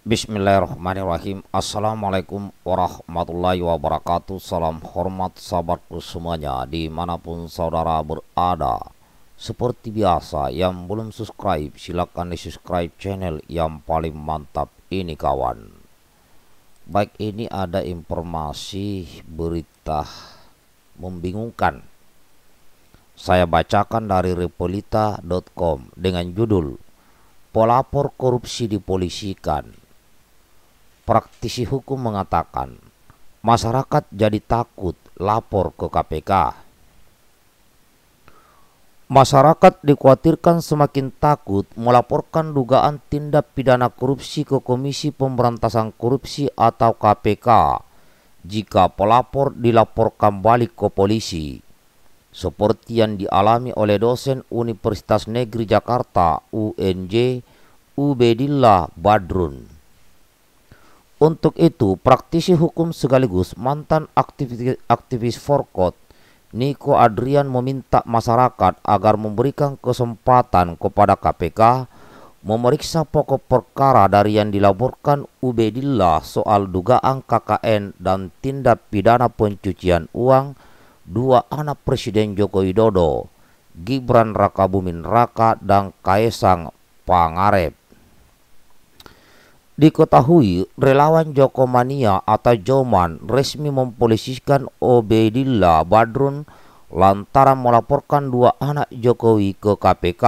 Bismillahirrahmanirrahim. Assalamualaikum warahmatullahi wabarakatuh. Salam hormat sahabatku semuanya dimanapun saudara berada. Seperti biasa, yang belum subscribe silakan di subscribe channel yang paling mantap ini kawan. Baik, ini ada informasi berita membingungkan. Saya bacakan dari repolita.com dengan judul Pelapor korupsi dipolisikan. Praktisi hukum mengatakan masyarakat jadi takut lapor ke KPK. Masyarakat dikhawatirkan semakin takut melaporkan dugaan tindak pidana korupsi ke Komisi Pemberantasan Korupsi atau KPK jika pelapor dilaporkan balik ke polisi, seperti yang dialami oleh dosen Universitas Negeri Jakarta UNJ Ubedillah Badrun. Untuk itu, praktisi hukum sekaligus mantan aktivis Forkot Niko Adrian meminta masyarakat agar memberikan kesempatan kepada KPK memeriksa pokok perkara dari yang dilaporkan Ubedillah soal dugaan KKN dan tindak pidana pencucian uang dua anak Presiden Joko Widodo, Gibran Rakabuming Raka dan Kaesang Pangarep. Diketahui relawan Jokomania atau Joman resmi mempolisikan Ubedillah Badrun lantaran melaporkan dua anak Jokowi ke KPK.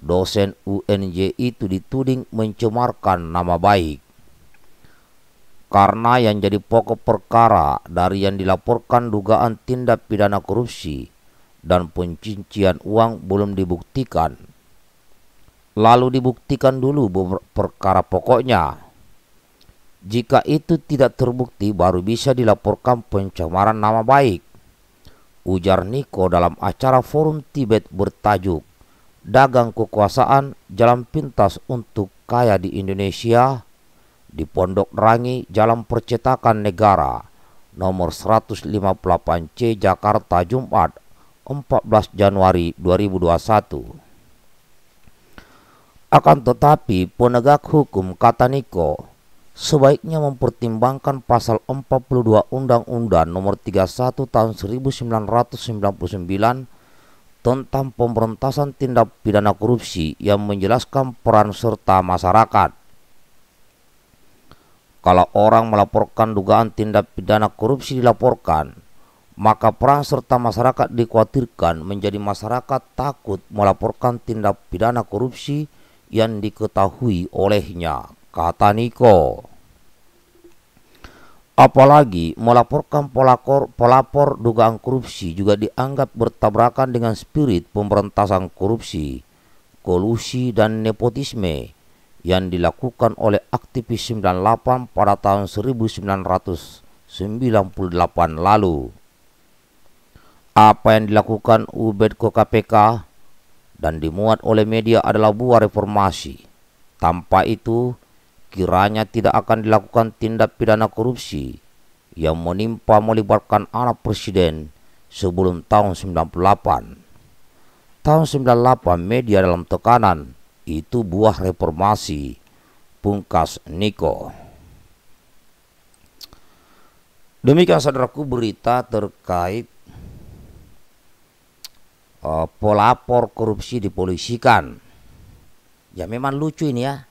Dosen UNJ itu dituding mencemarkan nama baik. Karena yang jadi pokok perkara dari yang dilaporkan dugaan tindak pidana korupsi dan pencucian uang belum dibuktikan. Lalu dibuktikan dulu perkara pokoknya. Jika itu tidak terbukti baru bisa dilaporkan pencemaran nama baik, ujar Niko dalam acara forum Tibet bertajuk Dagang Kekuasaan Jalan Pintas untuk Kaya di Indonesia di Pondok Rangi Jalan Percetakan Negara nomor 158C Jakarta Jumat 14 Januari 2021. Akan tetapi penegak hukum, kata Niko, sebaiknya mempertimbangkan pasal 42 Undang-Undang nomor 31 tahun 1999 tentang pemberantasan tindak pidana korupsi yang menjelaskan peran serta masyarakat. Kalau orang melaporkan dugaan tindak pidana korupsi dilaporkan, maka peran serta masyarakat dikhawatirkan menjadi masyarakat takut melaporkan tindak pidana korupsi yang diketahui olehnya, kata Niko. Apalagi melaporkan pelapor dugaan korupsi juga dianggap bertabrakan dengan spirit pemberantasan korupsi, kolusi dan nepotisme yang dilakukan oleh aktivis 98 pada tahun 1998 lalu. Apa yang dilakukan Ubed ke KPK dan dimuat oleh media adalah buah reformasi. Tanpa itu, kiranya tidak akan dilakukan tindak pidana korupsi yang menimpa melibatkan anak presiden sebelum tahun 98. Tahun 98 media dalam tekanan, itu buah reformasi, pungkas Niko. Demikian saudaraku berita terkait pelapor korupsi dipolisikan. Ya memang lucu ini ya.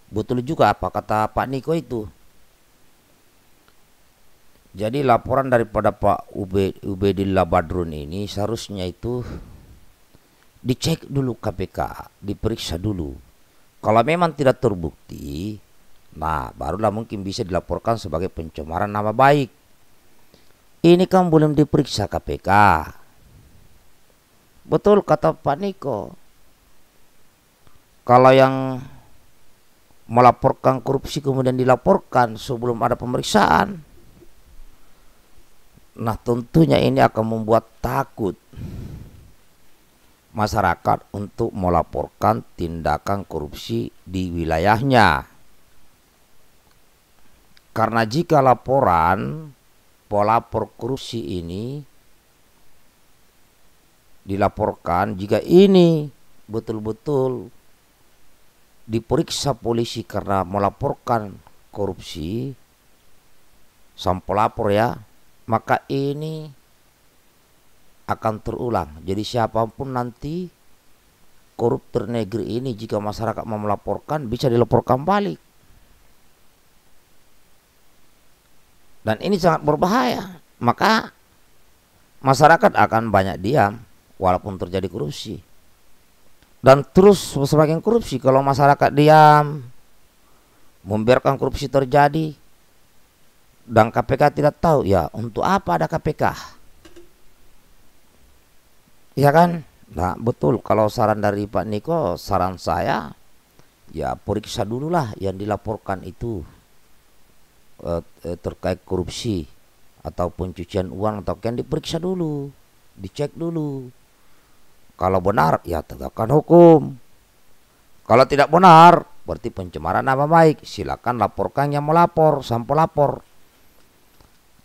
Betul juga apa kata Pak Niko itu. Jadi laporan daripada Pak Ubedillah Badrun ini seharusnya itu dicek dulu KPK, diperiksa dulu. Kalau memang tidak terbukti, nah barulah mungkin bisa dilaporkan sebagai pencemaran nama baik. Ini kan belum diperiksa KPK. Betul kata Pak Niko. Kalau yang melaporkan korupsi kemudian dilaporkan sebelum ada pemeriksaan, nah tentunya ini akan membuat takut masyarakat untuk melaporkan tindakan korupsi di wilayahnya. Karena jika laporan pelapor korupsi ini dilaporkan, jika ini betul-betul diperiksa polisi karena melaporkan korupsi, sang pelapor ya, maka ini akan terulang. Jadi siapapun nanti koruptor negeri ini, jika masyarakat mau melaporkan, bisa dilaporkan balik. Dan ini sangat berbahaya. Maka masyarakat akan banyak diam walaupun terjadi korupsi. Dan terus semakin korupsi. Kalau masyarakat diam, membiarkan korupsi terjadi, dan KPK tidak tahu, ya untuk apa ada KPK? Ya kan? Nah betul, kalau saran dari Pak Niko, saran saya ya periksa dulu lah yang dilaporkan itu terkait korupsi atau pencucian uang atau kan, diperiksa dulu, dicek dulu. Kalau benar ya tegakkan hukum. Kalau tidak benar berarti pencemaran nama baik, silakan laporkan yang melapor, sang pelapor.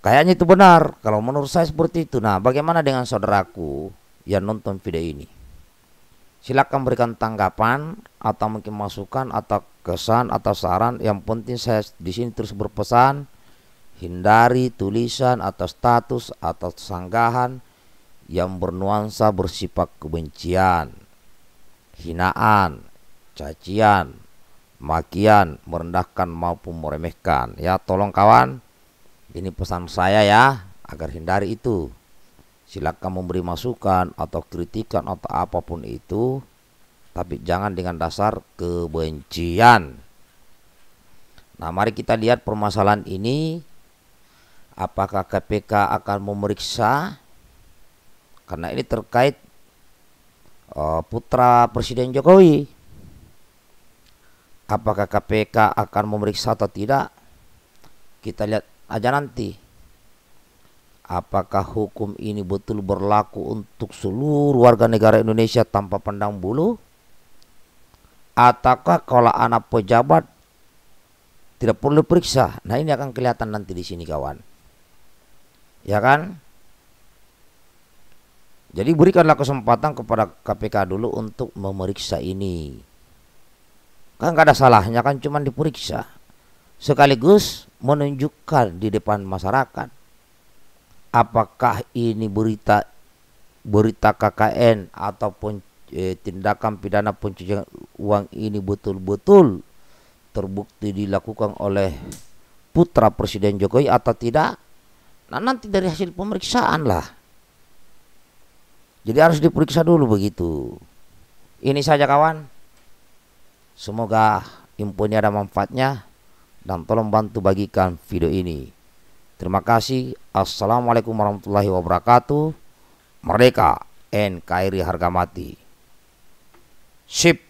Kayaknya itu benar, kalau menurut saya seperti itu. Nah bagaimana dengan saudaraku yang nonton video ini? Silakan berikan tanggapan atau mungkin masukan atau kesan atau saran. Yang penting saya di sini terus berpesan, hindari tulisan atau status atau sanggahan yang bernuansa bersifat kebencian, hinaan, cacian, makian, merendahkan maupun meremehkan. Ya tolong kawan, ini pesan saya ya, agar hindari itu. Silakan memberi masukan atau kritikan atau apapun itu, tapi jangan dengan dasar kebencian. Nah mari kita lihat permasalahan ini. Apakah KPK akan memeriksa? Karena ini terkait putra Presiden Jokowi. Apakah KPK akan memeriksa atau tidak? Kita lihat aja nanti. Apakah hukum ini betul berlaku untuk seluruh warga negara Indonesia tanpa pandang bulu? Ataukah kalau anak pejabat tidak perlu diperiksa? Nah ini akan kelihatan nanti di sini kawan. Ya kan? Jadi berikanlah kesempatan kepada KPK dulu untuk memeriksa ini. Kan nggak ada salahnya kan, cuma diperiksa. Sekaligus menunjukkan di depan masyarakat apakah ini berita KKN ataupun tindakan pidana pencucian uang ini betul-betul terbukti dilakukan oleh putra Presiden Jokowi atau tidak. Nah nanti dari hasil pemeriksaan lah. Jadi harus diperiksa dulu begitu. Ini saja kawan. Semoga info ini ada manfaatnya, dan tolong bantu bagikan video ini. Terima kasih. Assalamualaikum warahmatullahi wabarakatuh. Merdeka NKRI harga mati. Sip.